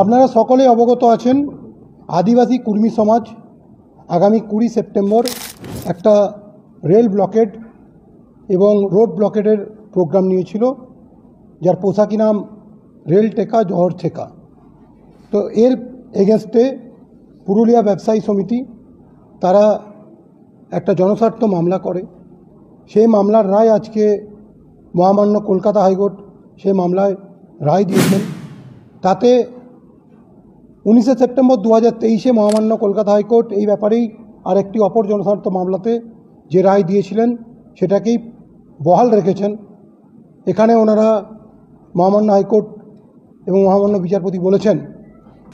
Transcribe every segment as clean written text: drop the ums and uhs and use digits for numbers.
আপনারা সকলেই অবগত আছেন, আদিবাসী কুর্মী সমাজ আগামী 20 সেপ্টেম্বর একটা রেল ব্লকেড এবং রোড ব্লকেডের প্রোগ্রাম নিয়েছিল, যার পোশাকি নাম রেল টেকা জহর ছেকা। তো এর এগেনস্টে পুরুলিয়া ব্যবসায়ী সমিতি তারা একটা জনস্বার্থ মামলা করে। সেই মামলার রায় আজকে মহামান্য কলকাতা হাইকোর্ট সেই মামলায় রায় দিয়েছেন। তাতে 19 সেপ্টেম্বর 2023 মহামান্য কলকাতা হাইকোর্ট এই ব্যাপারেই আরেকটি অপর জনস্বার্থ মামলাতে যে রায় দিয়েছিলেন সেটাকেই বহাল রেখেছেন। এখানে ওনারা মহামান্য হাইকোর্ট এবং মহামান্য বিচারপতি বলেছেন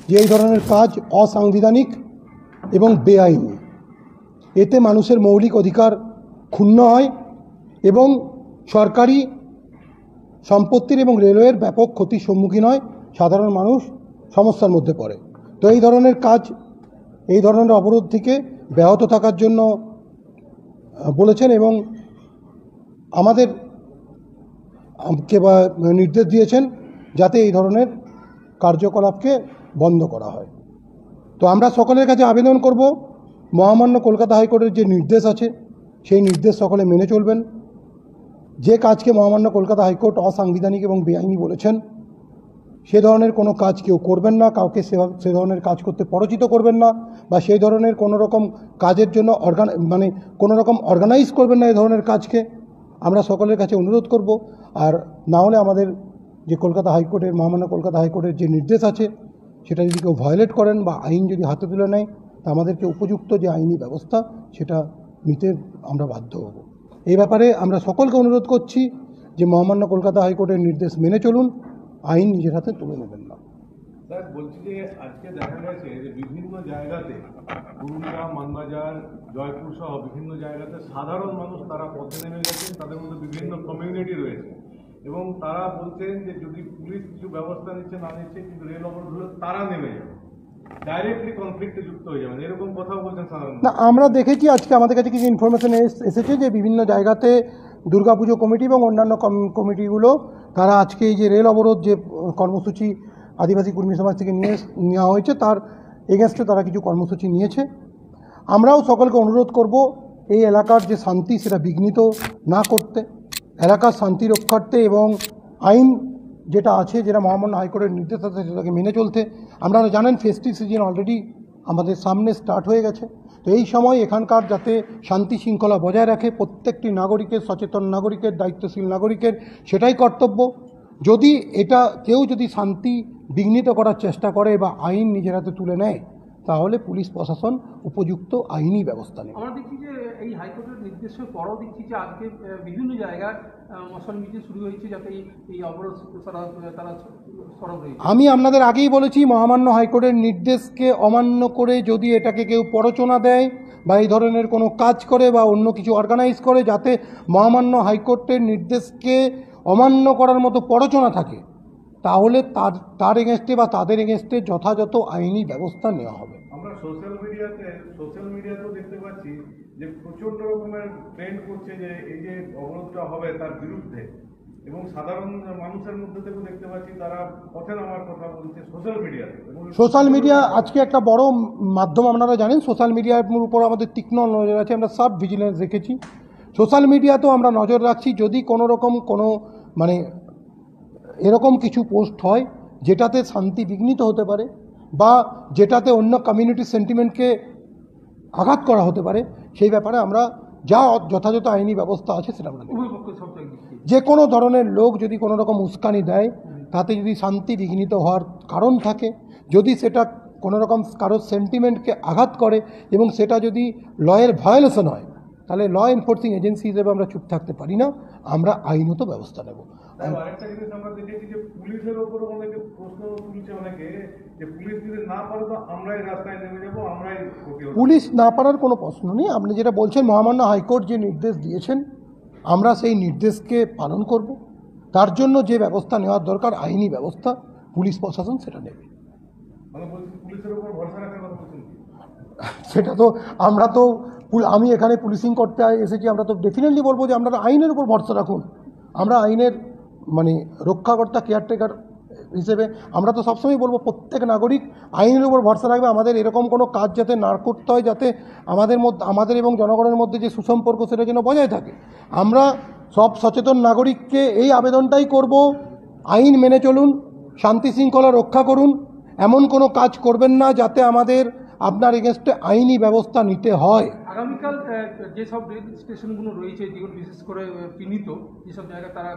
যে এই ধরনের কাজ অসাংবিধানিক এবং বেআইনি। এতে মানুষের মৌলিক অধিকার ক্ষুণ্ণ হয় এবং সরকারি সম্পত্তির এবং রেলওয়ের ব্যাপক ক্ষতির সম্মুখীন হয়, সাধারণ মানুষ সমস্যার মধ্যে পড়ে। তো এই ধরনের কাজ, এই ধরনের অবরোধ থেকে ব্যাহত থাকার জন্য বলেছেন এবং আমাদেরকে নির্দেশ দিয়েছেন যাতে এই ধরনের কার্যকলাপকে বন্ধ করা হয়। তো আমরা সকলের কাছে আবেদন করব, মহামান্য কলকাতা হাইকোর্টের যে নির্দেশ আছে সেই নির্দেশ সকলে মেনে চলবেন। যে কাজকে মহামান্য কলকাতা হাইকোর্ট অসাংবিধানিক এবং বেআইনি বলেছেন সে ধরনের কোনো কাজ কেউ করবেন না, কাউকে সে ধরনের কাজ করতে পরচিত করবেন না, বা সেই ধরনের কোনো রকম কাজের জন্য কোনো রকম অর্গানাইজ করবেন না এই ধরনের কাজকে। আমরা সকলের কাছে অনুরোধ করব। আর না হলে আমাদের যে কলকাতা হাইকোর্টের মহামান্য কলকাতা হাইকোর্টের যে নির্দেশ আছে সেটা যদি কেউ ভায়োলেট করেন বা আইন যদি হাতে তুলে নেয় তা আমাদেরকে উপযুক্ত যে আইনি ব্যবস্থা সেটা নিতে আমরা বাধ্য হব। এই ব্যাপারে আমরা সকলকে অনুরোধ করছি যে মহামান্য কলকাতা হাইকোর্টের নির্দেশ মেনে চলুন, আইন নিজের হাতে তুলে নেবেন না। স্যার বলছি যে আজকে দেখা গেছে যে বিভিন্ন জায়গাতে পুরুলিয়া, মানবাজার, জয়পুর সহ বিভিন্ন জায়গাতে সাধারণ মানুষ তারা পথে নেমে গেছেন। তাদের মধ্যে বিভিন্ন কমিউনিটি রয়েছে এবং তারা বলছেন যে যদি পুলিশ কিছু ব্যবস্থা নিচ্ছে না নিচ্ছে কিন্তু রেল অবরোধ হলে তারা নেমে যাবে, ডাইরেক্টলি কনফ্লিক্টে যুক্ত হয়ে যাবেন, এরকম কথাও বলছেন সাধারণ। না, আমরা দেখেছি আজকে আমাদের কাছে কিছু ইনফরমেশন এসেছে যে বিভিন্ন জায়গাতে দুর্গাপুজো কমিটি এবং অন্যান্য কমিটিগুলো তারা আজকে এই যে রেল অবরোধ যে কর্মসূচি আদিবাসী কর্মী সমাজ থেকে নেওয়া হয়েছে তার এগেনস্টে তারা কিছু কর্মসূচি নিয়েছে। আমরাও সকলকে অনুরোধ করব এই এলাকার যে শান্তি সেটা বিঘ্নিত না করতে, এলাকার শান্তি রক্ষার্থে এবং আইন যেটা আছে, যেটা মহামান্য হাইকোর্টের নির্দেশ আছে সেটাকে মেনে চলতে। আপনারা জানেন ফেস্টিভ সিজন অলরেডি আমাদের সামনে স্টার্ট হয়ে গেছে। তো এই সময় এখানকার যাতে শান্তি শৃঙ্খলা বজায় রাখে প্রত্যেকটি নাগরিকের, সচেতন নাগরিকের, দায়িত্বশীল নাগরিকের সেটাই কর্তব্য। যদি কেউ যদি শান্তি বিঘ্নিত করার চেষ্টা করে বা আইন নিজের হাতে তুলে নেয় তাহলে পুলিশ প্রশাসন উপযুক্ত আইনি ব্যবস্থা নেবে। আমরা দেখছি যে এই হাইকোর্টের নির্দেশের পরও দেখছি যে আজকে বিভিন্ন জায়গায় মশাল মিছিল শুরু হয়েছে যাতে এই অবরোধ তারা সরব হয়েছে। আমি আপনাদের আগেই বলেছি, মহামান্য হাইকোর্টের নির্দেশকে অমান্য করে যদি এটাকে কেউ প্ররোচনা দেয় বা এই ধরনের কোনো কাজ করে বা অন্য কিছু অর্গানাইজ করে যাতে মহামান্য হাইকোর্টের নির্দেশকে অমান্য করার মতো প্ররোচনা থাকে তাহলে তার এগেনস্টে বা তাদের এগেনস্টে যথাযথ আইনি ব্যবস্থা নেওয়া হবে। আমরা সোশ্যাল মিডিয়াতেও দেখতে পাচ্ছি যে প্রচণ্ড রকমের ট্রেন্ড করছে যে এই যে অবরোধটা হবে তার বিরুদ্ধে, এবং সাধারণ মানুষের মধ্যে থেকেও দেখতে পাচ্ছি তারা পথে নামার কথা বলছে সোশ্যাল মিডিয়া আজকে একটা বড় মাধ্যম। আপনারা জানেন সোশ্যাল মিডিয়ার উপর আমাদের তীক্ষ্ণ নজর আছে, আমরা সাব ভিজিলেন্স রেখেছি। সোশ্যাল মিডিয়াতেও আমরা নজর রাখছি, যদি কোনো রকম এরকম কিছু পোস্ট হয় যেটাতে শান্তি বিঘ্নিত হতে পারে বা যেটাতে অন্য কমিউনিটির সেন্টিমেন্টকে আঘাত করা হতে পারে, সেই ব্যাপারে আমরা যা যথাযথ আইনি ব্যবস্থা আছে সেটা আমরা যে কোনো ধরনের লোক যদি কোনো রকম উস্কানি দেয় তাতে যদি শান্তি বিঘ্নিত হওয়ার কারণ থাকে, যদি সেটা কোনো রকম কারোর সেন্টিমেন্টকে আঘাত করে এবং সেটা যদি লয়ের ভায়োলেশন হয় তাহলে ল এনফোর্সিং এজেন্সি হিসেবে আমরা চুপ থাকতে পারি না, আমরা আইনত ব্যবস্থা নেব। আরেকটা জিনিস আমরা দেখেছি যে পুলিশের ওপর অনেকে প্রশ্ন তুলছে, অনেকে যে পুলিশ যদি না পারে তো আমরাই রাস্তায় নেমে যাবো, আমরাই। পুলিশ না পারার কোনো প্রশ্ন নেই। আপনি যেটা বলছেন মহামান্য হাইকোর্ট যে নির্দেশ দিয়েছেন আমরা সেই নির্দেশকে পালন করব। তার জন্য যে ব্যবস্থা নেওয়ার দরকার আইনি ব্যবস্থা পুলিশ প্রশাসন সেটা নেবে। পুলিশের উপর ভরসা রাখার কথা বলছেন? সেটা তো আমি এখানে পুলিশিং করতে এসেছি, আমরা তো ডেফিনেটলি বলবো যে আপনারা আইনের উপর ভরসা রাখুন। আমরা আইনের রক্ষাকর্তা, কেয়ারটেকার হিসেবে আমরা তো সবসময় বলবো প্রত্যেক নাগরিক আইনের উপর ভরসা রাখবে। আমাদের এরকম কোনো কাজ যাতে না করতে হয়, যাতে আমাদের এবং জনগণের মধ্যে যে সুসম্পর্ক সেটা যেন বজায় থাকে। আমরা সব সচেতন নাগরিককে এই আবেদনটাই করব, আইন মেনে চলুন, শান্তি শৃঙ্খলা রক্ষা করুন, এমন কোনো কাজ করবেন না যাতে আপনার এগেনস্টে আইনি ব্যবস্থা নিতে হয়। আগামীকাল যেসব রেল স্টেশনগুলো রয়েছে, যেগুলো বিশেষ করে চিহ্নিত, যেসব জায়গায় তারা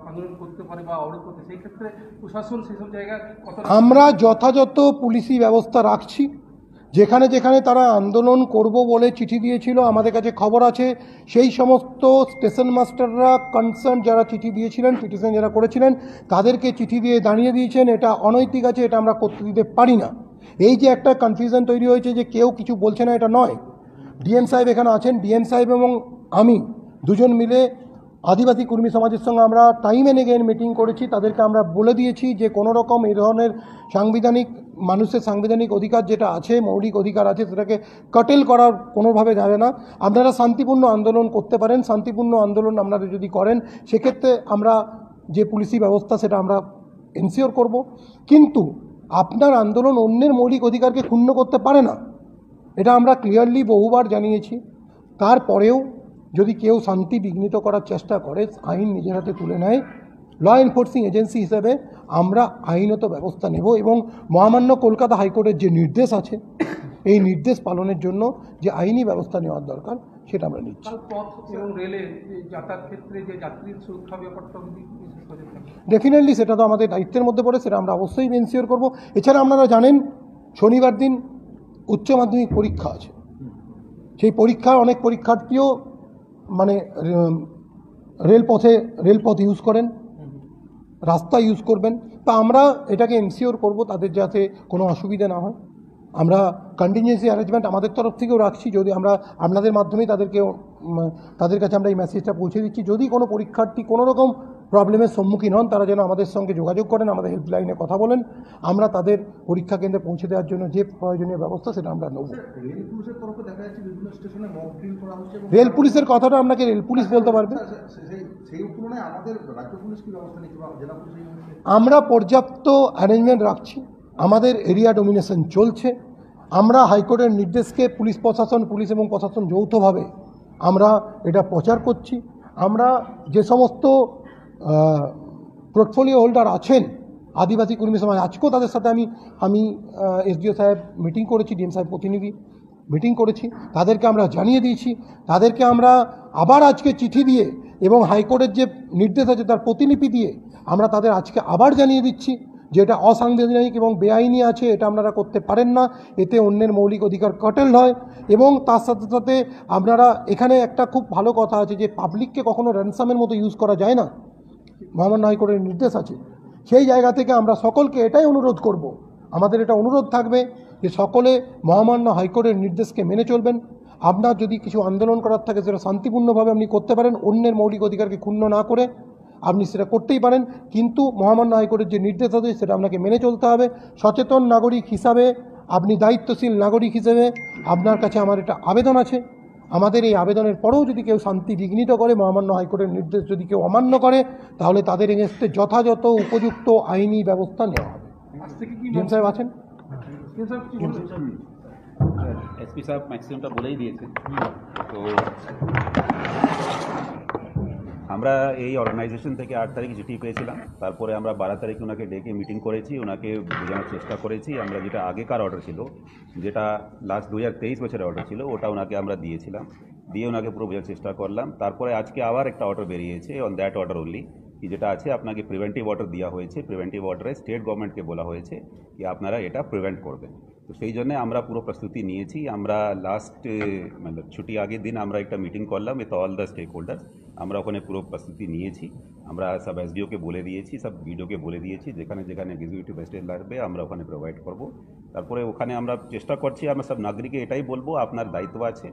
আন্দোলন করতে পারে বা অবরোধ করতে, সেই ক্ষেত্রে প্রশাসন সেসব জায়গায় আমরা যথাযথ পুলিশি ব্যবস্থা রাখছি। যেখানে যেখানে তারা আন্দোলন করব বলে চিঠি দিয়েছিল, আমাদের কাছে খবর আছে সেই সমস্ত স্টেশন মাস্টাররা কনসার্ন যারা চিঠি দিয়েছিলেন, পিটিশন যারা করেছিলেন, তাদেরকে চিঠি দিয়ে দাঁড়িয়ে দিয়েছেন এটা অনৈতিক আছে, এটা আমরা করতে দিতে পারি না। এই যে একটা কনফিউশন তৈরি হয়েছে যে কেউ কিছু বলছে না, এটা নয়। ডিএম সাহেব এখানে আছেন, ডিএম সাহেব এবং আমি দুজন মিলে আদিবাসী কর্মী সমাজের সঙ্গে আমরা টাইম এন্ড এগেইন মিটিং করেছি। তাদেরকে আমরা বলে দিয়েছি যে কোনো রকম এই ধরনের মানুষের সাংবিধানিক অধিকার যেটা আছে, মৌলিক অধিকার আছে, সেটাকে কাটেল করার কোনোভাবে যাবে না। আপনারা শান্তিপূর্ণ আন্দোলন করতে পারেন, শান্তিপূর্ণ আন্দোলন আপনারা যদি করেন সেক্ষেত্রে আমরা যে পুলিশি ব্যবস্থা সেটা আমরা এনশিওর করব। কিন্তু আপনার আন্দোলন অন্যের মৌলিক অধিকারকে ক্ষুণ্ণ করতে পারে না, এটা আমরা ক্লিয়ারলি বহুবার জানিয়েছি। তারপরেও যদি কেউ শান্তি বিঘ্নিত করার চেষ্টা করে, আইন নিজের হাতে তুলে নেয়, ল এনফোর্সিং এজেন্সি হিসেবে আমরা আইনত ব্যবস্থা নেব এবং মহামান্য কলকাতা হাইকোর্টের যে নির্দেশ আছে এই নির্দেশ পালনের জন্য যে আইনি ব্যবস্থা নেওয়ার দরকার সেটা আমরা নিচ্ছি। পথ এবং রেলে যাতায়াত ক্ষেত্রে যে যাত্রীর সুরক্ষা ব্যাপারটা বিশেষ করে ডেফিনেটলি সেটা তো আমাদের দায়িত্বের মধ্যে পড়ে, সেটা আমরা অবশ্যই এনশিওর করব। এছাড়া আপনারা জানেন শনিবার দিন উচ্চ মাধ্যমিক পরীক্ষা আছে। সেই পরীক্ষায় অনেক পরীক্ষার্থীও রেলপথ ইউজ করেন, রাস্তা ইউজ করবেন। তা আমরা এটাকে এনশিওর করব তাদের যাতে কোনো অসুবিধা না হয়। আমরা কন্টিনজেন্সি অ্যারেঞ্জমেন্ট আমাদের তরফ থেকেও রাখছি। যদি আমরা আপনাদের মাধ্যমেই তাদের কাছে আমরা এই মেসেজটা পৌঁছে দিচ্ছি, যদি কোনো পরীক্ষার্থী কোনো রকম প্রবলেমের সম্মুখীন হন তারা যেন আমাদের সঙ্গে যোগাযোগ করেন, আমাদের হেল্পলাইনে কথা বলেন। আমরা তাদের পরীক্ষা কেন্দ্রে পৌঁছে দেওয়ার জন্য যে প্রয়োজনীয় ব্যবস্থা সেটা আমরা নেব। রেল পুলিশের তরফে দেখা যাচ্ছে বিভিন্ন স্টেশনে মক ড্রিল করা হচ্ছে। রেল পুলিশের কথাটা আপনাকে রেল পুলিশ বলতে পারবে। সেই তুলনায় আমাদের রাজ্য পুলিশ কি ব্যবস্থা নিচ্ছে বা জেলা পুলিশ? আমরা পর্যাপ্ত অ্যারেঞ্জমেন্ট রাখছি, আমাদের এরিয়া ডোমিনেশন চলছে। আমরা হাইকোর্টের নির্দেশকে পুলিশ এবং প্রশাসন যৌথভাবে আমরা এটা প্রচার করছি। আমরা যে সমস্ত পোর্টফোলিও হোল্ডার আছেন আদিবাসী কর্মী সমাজ, আজকেও তাদের সাথে আমি এসডিও সাহেব মিটিং করেছি, ডিএম সাহেব প্রতিনিধি মিটিং করেছি, তাদেরকে আমরা জানিয়ে দিয়েছি। তাদেরকে আমরা আবার আজকে চিঠি দিয়ে এবং হাইকোর্টের যে নির্দেশ আছে তার প্রতিলিপি দিয়ে আমরা তাদের আজকে আবার জানিয়ে দিচ্ছি যে এটা অসাংবিধানিক এবং বেআইনি আছে, এটা আপনারা করতে পারেন না, এতে অন্যের মৌলিক অধিকার কাটেল হয়। এবং তার সাথে সাথে আপনারা এখানে একটা খুব ভালো কথা আছে যে পাবলিককে কখনো র্যানসামের মতো ইউজ করা যায় না, মহামান্য হাইকোর্টের নির্দেশ আছে। সেই জায়গা থেকে আমরা সকলকে এটাই অনুরোধ করব, আমাদের এটা অনুরোধ থাকবে যে সকলে মহামান্য হাইকোর্টের নির্দেশকে মেনে চলবেন। আপনার যদি কিছু আন্দোলন করার থাকে সেটা শান্তিপূর্ণভাবে আপনি করতে পারেন, অন্যের মৌলিক অধিকারকে ক্ষুণ্ণ না করে আপনি সেটা করতেই পারেন। কিন্তু মহামান্য হাইকোর্টের যে নির্দেশ আছে সেটা আপনাকে মেনে চলতে হবে। সচেতন নাগরিক হিসাবে, আপনি দায়িত্বশীল নাগরিক হিসেবে আপনার কাছে আমার এটা আবেদন আছে। আমাদের এই আবেদনের পরেও যদি কেউ শান্তি বিঘ্নিত করে, মহামান্য হাইকোর্টের নির্দেশ যদি কেউ অমান্য করে, তাহলে তাদের এগেনস্টে যথাযথ উপযুক্ত আইনি ব্যবস্থা নেওয়া হবে। ডিএম সাহেব আছেন? এসপি সাহেব ম্যাক্সিমামটা বলেই দিয়েছেন। তো আমরা এই অর্গানাইজেশন থেকে 8 তারিখ চিঠি পেয়েছিলাম, তারপরে আমরা 12 তারিখ ওনাকে ডেকে মিটিং করেছি, ওনাকে বোঝানোর চেষ্টা করেছি। আমরা যেটা আগেকার অর্ডার ছিল, যেটা লাস্ট 2023 বছরের অর্ডার ছিল, ওটা ওনাকে আমরা দিয়েছিলাম, দিয়ে ওনাকে পুরো বোঝার চেষ্টা করলাম। তারপরে আজকে আবার একটা অর্ডার বেরিয়েছে অন দ্যাট অর্ডার অনলি, কি যেটা আছে আপনাকে প্রিভেন্টিভ অর্ডার দেওয়া হয়েছে। প্রিভেন্টিভ অর্ডারে স্টেট গভর্নমেন্টকে বলা হয়েছে কি আপনারা এটা প্রিভেন্ট করবেন। তো সেই জন্য আমরা পুরো প্রস্তুতি নিয়েছি। আমরা লাস্ট ছুটি আগের দিন আমরা একটা মিটিং করলাম with all the stakeholders. আমরা ওখানে পুরো প্রস্তুতি নিয়েছি। আমরা সব এসডিওকে বলে দিয়েছি, সব বিডিওকে বলে দিয়েছি, যেখানে যেখানে এক্সিকিউটিভ ম্যাজিস্ট্রেট লাগবে আমরা ওখানে প্রোভাইড করব। তারপরে ওখানে আমরা চেষ্টা করছি, আমরা সব নাগরিককে এটাই বলবো, আপনার দায়িত্ব আছে,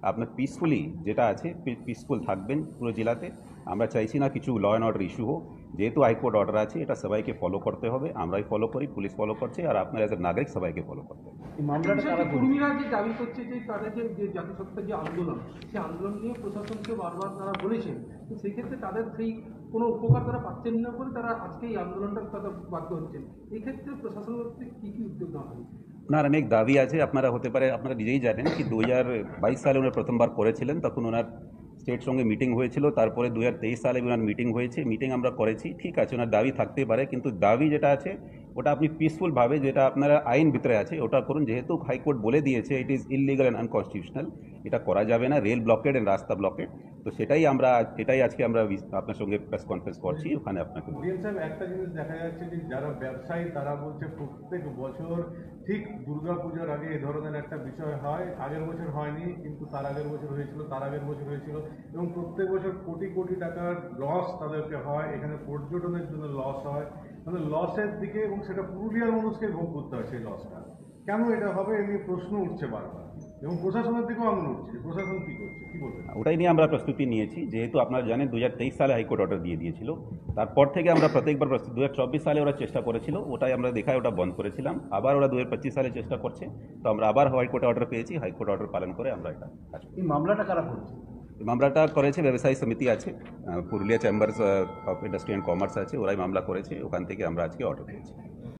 আপনার পিসফুলি যেটা আছে পিসফুল থাকবেন পুরো জেলাতে। আমরা চাইছি না কিছু ল অ্যান্ড অর্ডার ইস্যু হোক। যেহেতু হাইকোর্ট অর্ডার আছে, এটা সবাইকে ফলো করতে হবে। আমরাই ফলো করি, পুলিশ ফলো করছে, আর আপনার এজ এ নাগরিক সবাইকে ফলো করতে হবে। কর্মীরা যে দাবি করছে যে তাদের যে জাতিসত্তার যে আন্দোলন, সেই আন্দোলন নিয়ে প্রশাসনকে বারবার তারা বলেছেন, তো সেই ক্ষেত্রে তাদের সেই কোনো উপকার তারা পাচ্ছেন না বলে তারা আজকে এই আন্দোলনটা তারা বাধ্য হচ্ছেন। এই ক্ষেত্রে প্রশাসনের কী কী উদ্যোগ নেওয়া হবে? ওনার অনেক দাবি আছে, আপনারা হতে পারে আপনারা নিজেই জানেন কি 2022 সালে ওনার প্রথমবার করেছিলেন, তখন ওনার স্টেট সঙ্গে মিটিং হয়েছিল, তারপরে 2023 সালে ওনার মিটিং হয়েছে, মিটিং আমরা করেছি, ঠিক আছে ওনার দাবি থাকতে পারে, কিন্তু দাবি যেটা আছে ওটা আপনি পিসফুলভাবে, যেটা আপনারা আইন ভিতরে আছে ওটা করুন। যেহেতু হাইকোর্ট বলে দিয়েছে it is illegal and unconstitutional, এটা করা যাবে না, রেল ব্লকেড অ্যান্ড রাস্তা ব্লকেড। তো এটাই আজকে আমরা আপনার সঙ্গে প্রেস কনফারেন্স করছি, ওখানে আপনাকে বলবো। ডিএম সাহেব, একটা জিনিস দেখা যাচ্ছে যে যারা ব্যবসায়ী তারা বলছে প্রত্যেক বছর ঠিক দুর্গাপুজোর আগে এই ধরনের একটা বিষয় হয়, আগের বছর হয়নি কিন্তু তার আগের বছর হয়েছিল, তার আগের বছর হয়েছিল, এবং প্রত্যেক বছর কোটি কোটি টাকার লস তাদেরকে হয়, এখানে পর্যটনের জন্য লস হয়, মানে লসের দিকে, এবং সেটা পুরুলিয়ার মানুষকে ভোগ করতে হয় সেই লসটা। কেন এটা হবে এ নিয়ে প্রশ্ন উঠছে বারবার, এবং প্রশাসনের দিকেও আঙুল উঠছে যে প্রশাসন কী করছে, কী বলবেন? ওটাই নিয়ে আমরা প্রস্তুতি নিয়েছি, যেহেতু আপনারা জানেন 2023 সালে হাইকোর্ট অর্ডার দিয়ে দিয়েছিল, তারপর থেকে আমরা প্রত্যেকবার 2024 সালে ওরা চেষ্টা করেছিল, ওটাই আমরা দেখায় ওটা বন্ধ করেছিলাম, আবার ওরা 2025 সালে চেষ্টা করছে, তো আমরা আবার হাইকোর্টে অর্ডার পেয়েছি, হাইকোর্ট অর্ডার পালন করে আমরা এটা কাজ করি। এই মামলাটা কারা করছে? এই মামলাটা করেছে ব্যবসায়ী সমিতি আছে, Purulia chambers of industry and commerce আছে, ওরাই মামলা করেছে, ওখান থেকে আমরা আজকে অর্ডার পেয়েছি।